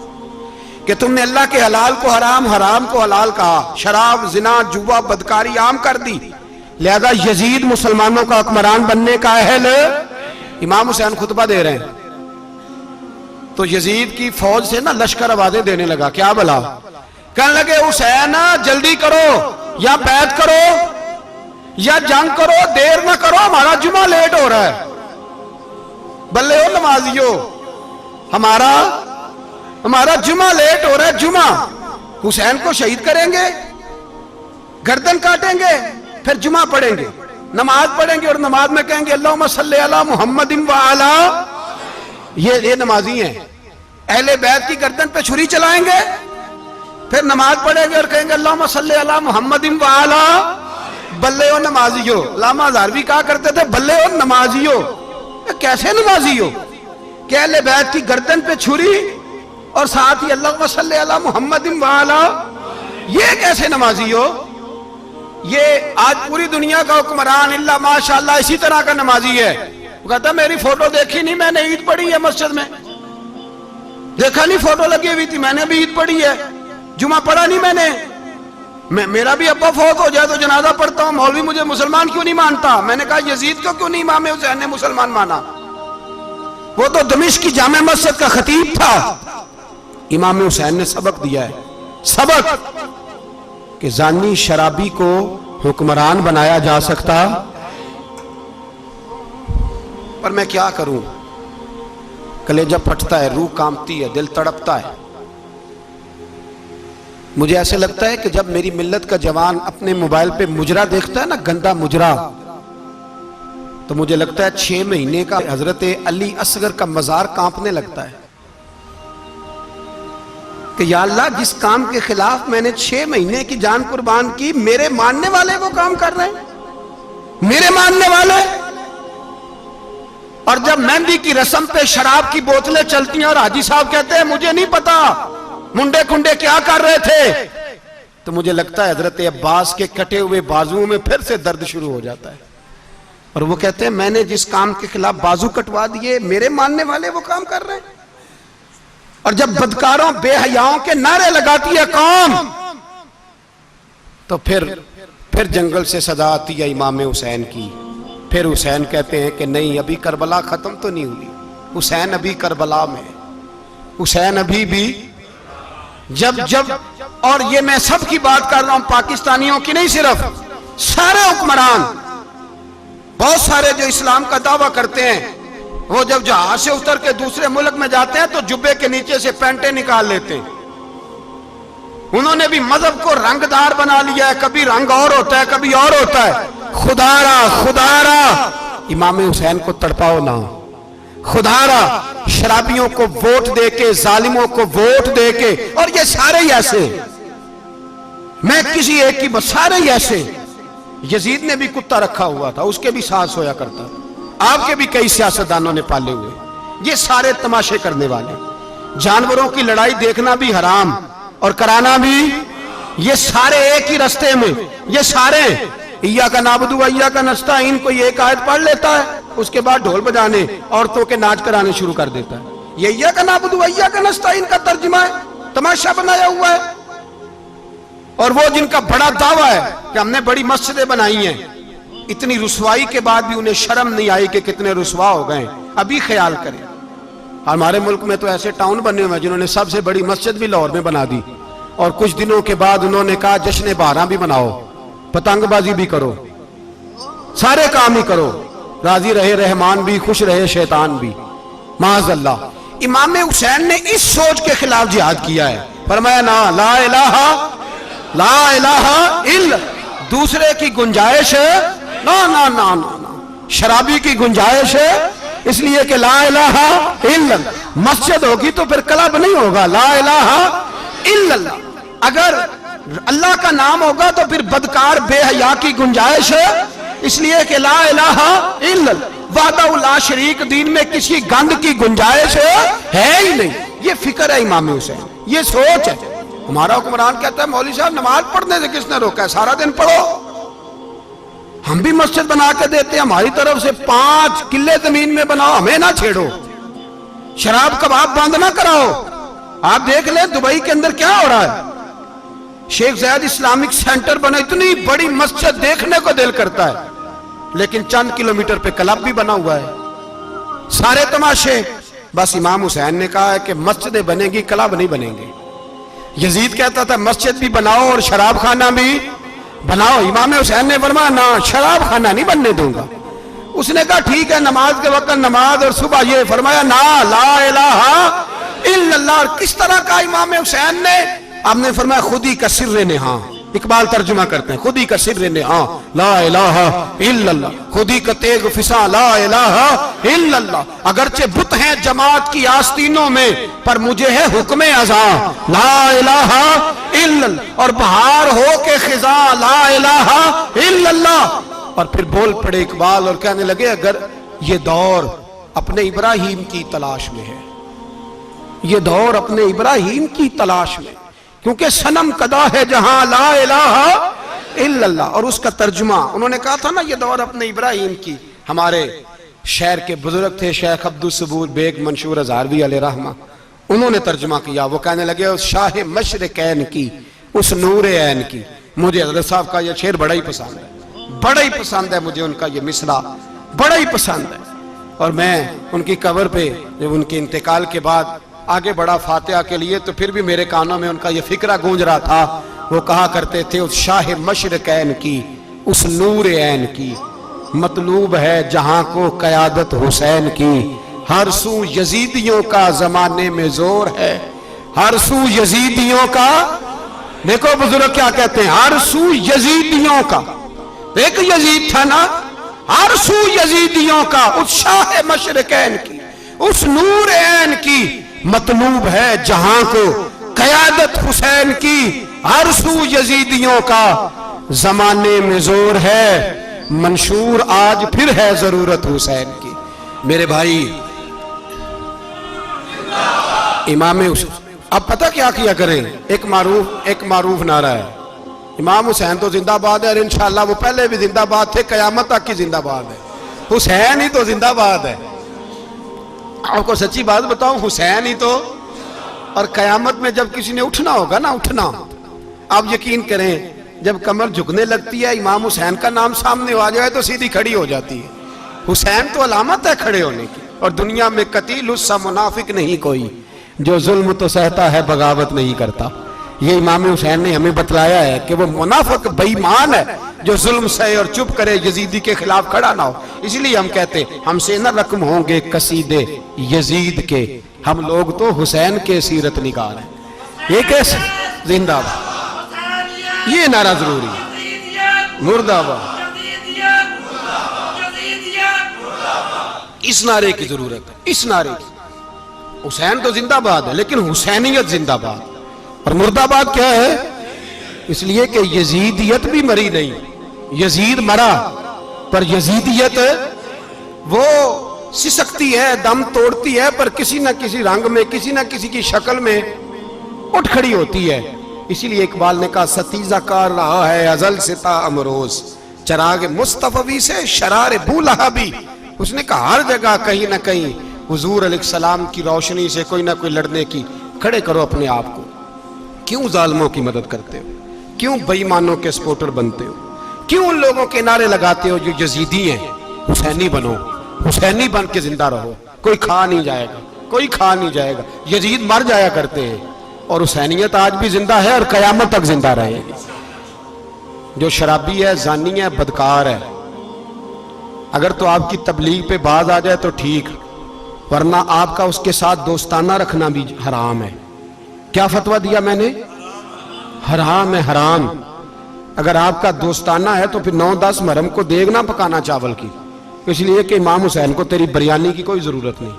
کہ تم نے اللہ کے حلال کو حرام، حرام کو حلال کہا، شراب، زنا، جوا، بدکاری عام کر دی. لہذا یزید مسلمانوں کا حکمران بننے کا اہل ہے. امام حسین خطبہ دے رہے ہیں تو یزید کی فوج سے نا لشکر آوازیں دینے لگا. کیا بلا؟ کہنے لگے حسین جلدی کرو، یا بیعت کرو یا جنگ کرو، دیر نہ کرو، ہمارا جمعہ لیٹ ہو رہا ہے. بلے ہو نمازیو، ہمارا جمعہ لیٹ ہو رہا ہے. جمعہ حسین کو شہید کریں گے، گردن کاٹیں گے، پھر جمعہ پڑھیں گے، نماز پڑھیں گے اور نماز میں کہیں گے اللہم صلی علی محمد وعلا. یہ نمازی ہیں. اہل بیت کی گردن پہ چھری چلائیں گے، پھر نماز پڑھیں گے اور کہیں گے اللہم صلی علی محمد وعلا. بلے ہو نمازیو. علامہ ہزاروی کہا کرتے تھے بلے ہو نمازیو. کیسے نمازی ہو کہ اہل بیت کی گردن پہ چھری اور ساتھ ہی اللہم صلی علی محمد وعلا؟ یہ کیسے نمازی ہو؟ یہ آج پوری دنیا کا حکمران اللہ ماشاءاللہ اسی طرح کا نمازی ہے. وہ کہتا میری فوٹو دیکھی نہیں، میں نے عید پڑھی ہے مسجد میں، دیکھا نہیں فوٹو لگی ہوئی تھی، میں نے بھی عید پڑھی ہے، جمعہ پڑھا نہیں میں نے. میرا بھی ابا فوت ہو جائے تو جنازہ پڑھتا ہوں، مولوی مجھے مسلمان کیوں نہیں مانتا؟ میں نے کہا یزید کو کیوں نہیں امام حسین نے مسلمان مانا؟ وہ تو دمشق کی جامع مسجد کا خطیب تھا. امام حسین نے سبق دیا ہے، سبق کہ زانی شرابی کو حکمران بنایا جا سکتا. پر میں کیا کروں، کلیجہ پھٹتا ہے، روح کانپتی ہے، دل تڑپتا ہے. مجھے ایسے لگتا ہے کہ جب میری ملت کا جوان اپنے موبائل پہ مجرا دیکھتا ہے نا، گندا مجرا، تو مجھے لگتا ہے 6 مہینے کا حضرت علی اصغر کا مزار کانپنے لگتا ہے کہ یا اللہ جس کام کے خلاف میں نے 6 مہینے کی جان قربان کی، میرے ماننے والے وہ کام کر رہے ہیں، میرے ماننے والے. اور جب مہندی کی رسم پہ شراب کی بوتلیں چلتی ہیں اور حاجی صاحب کہتے ہیں مجھے نہیں پتا منڈے کنڈے کیا کر رہے تھے، تو مجھے لگتا ہے حضرت عباس کے کٹے ہوئے بازوؤں میں پھر سے درد شروع ہو جاتا ہے. اور وہ کہتے ہیں میں نے جس کام کے خلاف بازو کٹوا دیے، میرے ماننے والے وہ کام کر رہے ہیں. اور جب بدکاروں بے حیاؤں کے نعرے لگاتی ہے قوم تو پھر جنگل سے صدا آتی ہے امام حسین کی. پھر حسین کہتے ہیں کہ نہیں، ابھی کربلا ختم تو نہیں ہوئی، حسین ابھی کربلا میں، حسین ابھی بھی جب اور یہ میں سب کی بات کر رہا ہوں، پاکستانیوں کی نہیں، صرف سارے حکمران، بہت سارے جو اسلام کا دعویٰ کرتے ہیں، وہ جب جہاز سے اتر کے دوسرے ملک میں جاتے ہیں تو جبے کے نیچے سے پینٹیں نکال لیتے ہیں. انہوں نے بھی مذہب کو رنگ دار بنا لیا ہے، کبھی رنگ اور ہوتا ہے کبھی اور ہوتا ہے. خدا را امام حسین کو تڑپاؤ نہ، خدا را شرابیوں کو ووٹ دے کے، ظالموں کو ووٹ دے کے، اور یہ سارے ہی ایسے، میں کسی ایک کی بس، سارے ہی ایسے. یزید نے بھی کتا رکھا ہوا تھا، اس کے بھی ساتھ سویا کرتا تھا، آپ کے بھی کئی سیاستدانوں نے پالے ہوئے. یہ سارے تماشے کرنے والے، جانوروں کی لڑائی دیکھنا بھی حرام اور کرانا بھی، یہ سارے ایک ہی رستے میں، یہ سارے ایاک نعبد و ایاک نستعین کوئی ایک آیت پڑھ لیتا ہے، اس کے بعد ڈھول بجانے، عورتوں کے ناچ کرانے شروع کر دیتا ہے. یہ ایاک نعبد و ایاک نستعین کا ترجمہ ہے، تماشا بنایا ہوا ہے. اور وہ جن کا بڑا دعویٰ ہے کہ ہم نے بڑی مسجدیں بنائی ہیں، اتنی رسوائی کے بعد بھی انہیں شرم نہیں آئی کہ کتنے رسوا ہو گئے. ابھی خیال کریں، ہمارے ملک میں تو ایسے ٹاؤن بنے ہوئے ہیں جنہوں نے سب سے بڑی مسجد بھی لاہور میں بنا دی، اور کچھ دنوں کے بعد انہوں نے کہا جشن بہاراں بھی بناؤ، پتنگ بازی بھی کرو، سارے کام ہی کرو، راضی رہے رحمان بھی، خوش رہے شیطان بھی. معاذ اللہ. امام حسین نے اس سوچ کے خلاف جہاد کیا ہے، فرمایا نا لا الہ الا، دوسرے کی گنجائش ہے نا، شرابی کی گنجائش ہے، اس لیے کہ لا الہ الا، مسجد ہوگی تو پھر کلب نہیں ہوگا، لا الہ الا اللہ. اگر اللہ کا نام ہوگا تو پھر بدکار بے حیا کی گنجائش ہے، اس لیے کہ لا الہ الا اللہ، وحدہ لا شریک دین میں کسی گند کی گنجائش ہے ہی نہیں. یہ فکر ہے امام حسین، یہ سوچ ہے. ہمارا حکمران کہتا ہے مولوی صاحب نماز پڑھنے سے کس نے روکا ہے، سارا دن پڑھو. ہم بھی مسجد بنا کے دیتے ہیں، ہماری طرف سے 5 کلے زمین میں بناؤ، ہمیں نہ چھیڑو. شراب کباب بند نہ کراؤ. آپ دیکھ لیں دبئی کے اندر کیا ہو رہا ہے، شیخ زید اسلامک سینٹر بنا، اتنی بڑی مسجد دیکھنے کو دل کرتا ہے، لیکن چند کلومیٹر پہ کلب بھی بنا ہوا ہے، سارے تماشے. بس امام حسین نے کہا ہے کہ مسجدیں بنیں گی، کلب نہیں بنیں گے. یزید کہتا تھا مسجد بھی بناؤ اور شراب خانہ بھی بناؤ. امام حسین نے فرمایا نہ، شراب خانہ نہیں بننے دوں گا. اس نے کہا ٹھیک ہے، نماز کے وقت نماز اور صبح یہ. فرمایا نا لا الہ الا اللہ. اور کس طرح کا امام حسین نے، آپ نے فرمایا خودی کا سر نہاں. اقبال ترجمہ کرتے ہیں خودی کا سر نہاں لا الہ الا اللہ، خودی کا تیغ فساں لا الہ الا اللہ. اگرچہ بت ہیں جماعت کی آستینوں میں، پر مجھے ہے حکم ازاں لا الہ الا اللہ. اور بہار ہو کے خزاں لا الہ الا اللہ. اور پھر بول پڑے اقبال اور کہنے لگے اگر یہ دور اپنے ابراہیم کی تلاش میں ہے، یہ دور اپنے ابراہیم کی تلاش میں، کیونکہ صنم کدا ہے جہاں لا الہ الا اللہ. اور اس کا ترجمہ انہوں نے کہا تھا نا یہ دور اپنے ابراہیم کی. ہمارے شہر کے بزرگ تھے شیخ عبدالصبور بیگ منشور ہزاروی علیہ رحمہ، انہوں نے ترجمہ کیا. وہ کہنے لگے اس شاہ مشرقین کی، اس نور عین کی. مجھے حضرت صاحب کا یہ شعر بڑا ہی پسند ہے، بڑا ہی پسند ہے مجھے ان کا یہ مصرع بڑا ہی پسند ہے. اور میں ان کی قبر پہ جب ان کے انتقال کے بعد آگے بڑا فاتحہ کے لیے، تو پھر بھی میرے کانوں میں ان کا یہ فکرہ گونج رہا تھا. وہ کہا کرتے تھے اس شاہ مشرقین کی، اس نور عین کی، مطلوب ہے جہاں کو قیادت حسین کی. ہر سو یزیدیوں کا زمانے میں زور ہے، ہر سو یزیدیوں کا. دیکھو بزرگ کیا کہتے ہیں، ہر سو یزیدیوں کا. ایک یزید تھا نا، ہر سو یزیدیوں کا، اس شاہ مشرقین کی، اس نور عین کی. مطلوب ہے جہاں کو قیادت حسین کی، ہر سو یزیدیوں کا زمانے میں زور ہے. منشور آج پھر ہے ضرورت حسین کی. میرے بھائی امام حسین، اب پتہ کیا کیا کریں، ایک معروف نعرہ ہے، امام حسین تو زندہ باد ہے، اور انشاءاللہ وہ پہلے بھی زندہ باد تھے، قیامت تک کی زندہ باد ہے. حسین ہی تو زندہ باد ہے. آپ کو سچی بات بتاؤں، حسین ہی تو. اور قیامت میں جب کسی نے اٹھنا ہوگا نا، اٹھنا، آپ یقین کریں جب کمر جھکنے لگتی ہے امام حسین کا نام سامنے آ جائے تو سیدھی کھڑی ہو جاتی ہے. حسین تو علامت ہے کھڑے ہونے کی. اور دنیا میں قتیل اس سا منافق نہیں کوئی جو ظلم تو سہتا ہے بغاوت نہیں کرتا. یہ امام حسین نے ہمیں بتلایا ہے کہ وہ منافق بے ایمان ہے جو ظلم سہے اور چپ کرے، یزیدی کے خلاف کھڑا نہ ہو. اسی لیے ہم کہتے ہم سے نہ رقم ہوں گے قصیدے یزید کے، ہم لوگ تو حسین کے سیرت نگار ہیں. یہ کیسے زندہ باد، یہ نعرہ ضروری ہے. مرد آباد، اس نعرے کی ضرورت ہے. اس نعرے کی حسین تو زندہ باد ہے لیکن حسینیت زندہ باد. اور مرد آباد کیا ہے؟ اس لیے کہ یزیدیت بھی مری نہیں. یزید مرا پر یزیدیت وہ سسکتی ہے، دم توڑتی ہے، پر کسی نہ کسی رنگ میں، کسی نہ کسی کی شکل میں اٹھ کھڑی ہوتی ہے. اسی لیے اقبال نے کہا ستیزہ کار رہا ہے ازل سے تا امروز، چراغ مصطفی سے شرار بولہبی. اس نے کہا ہر جگہ کہیں نہ کہیں حضور علیہ السلام کی روشنی سے کوئی نہ کوئی لڑنے کی. کھڑے کرو اپنے آپ کو. کیوں ظالموں کی مدد کرتے ہو؟ کیوں بے ایمانوں کے سپورٹر بنتے ہو؟ کیوں ان لوگوں کے نعرے لگاتے ہو جو یزیدی ہیں؟ حسینی بنو، حسینی بن کے زندہ رہو. کوئی کھا نہیں جائے گا، کوئی کھا نہیں جائے گا. یزید مر جایا کرتے ہیں اور حسینیت آج بھی زندہ ہے اور قیامت تک زندہ رہے گی. جو شرابی ہے، زانی ہے، بدکار ہے، اگر تو آپ کی تبلیغ پہ باز آ جائے تو ٹھیک، ورنہ آپ کا اس کے ساتھ دوستانہ رکھنا بھی حرام ہے. کیا فتویٰ دیا میں نے؟ حرام ہے، حرام. اگر آپ کا دوستانہ ہے تو پھر 9-10 محرم کو دیگ نہ پکانا چاول کی. اس لیے کہ امام حسین کو تیری بریانی کی کوئی ضرورت نہیں.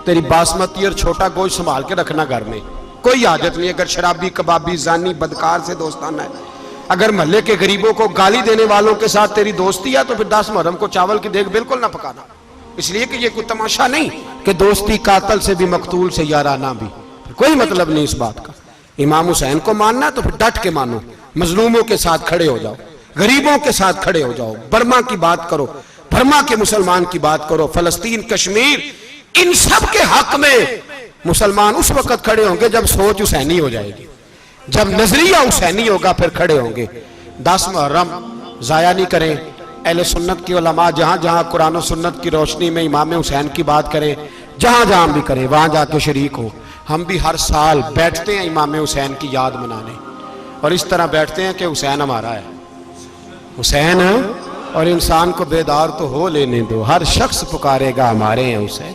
تیری باسمتی اور چھوٹا گوشت سنبھال کے رکھنا گھر میں، کوئی حاجت نہیں. اگر شرابی، کبابی، زانی، بدکار سے دوستانہ ہے، اگر محلے کے غریبوں کو گالی دینے والوں کے ساتھ تیری دوستی ہے تو پھر 10 محرم کو چاول کی دیگ بالکل نہ پکانا. اس لیے کہ یہ کوئی تماشا نہیں کہ دوستی قاتل سے بھی مقتول سے یارانہ بھی. کوئی مطلب نہیں اس بات کا. امام حسین کو ماننا ہے تو پھر ڈٹ کے مانو. مظلوموں کے ساتھ کھڑے ہو جاؤ، غریبوں کے ساتھ کھڑے ہو جاؤ. برما کی بات کرو، برما کے مسلمان کی بات کرو، فلسطین، کشمیر، ان سب کے حق میں مسلمان اس وقت کھڑے ہوں گے جب سوچ حسینی ہو جائے گی، جب نظریہ حسینی ہوگا پھر کھڑے ہوں گے. 10 محرم ضائع نہیں کریں. اہل سنت کی علماء جہاں جہاں قرآن و سنت کی روشنی میں امام حسین کی بات کریں، جہاں جہاں بھی کریں، وہاں جا کے شریک ہو. ہم بھی ہر سال بیٹھتے ہیں امام حسین کی یاد منانے، اور اس طرح بیٹھتے ہیں کہ حسین ہمارا ہے، حسین ہے. اور انسان کو بیدار تو ہو لینے دو، ہر شخص پکارے گا ہمارے ہیں حسین.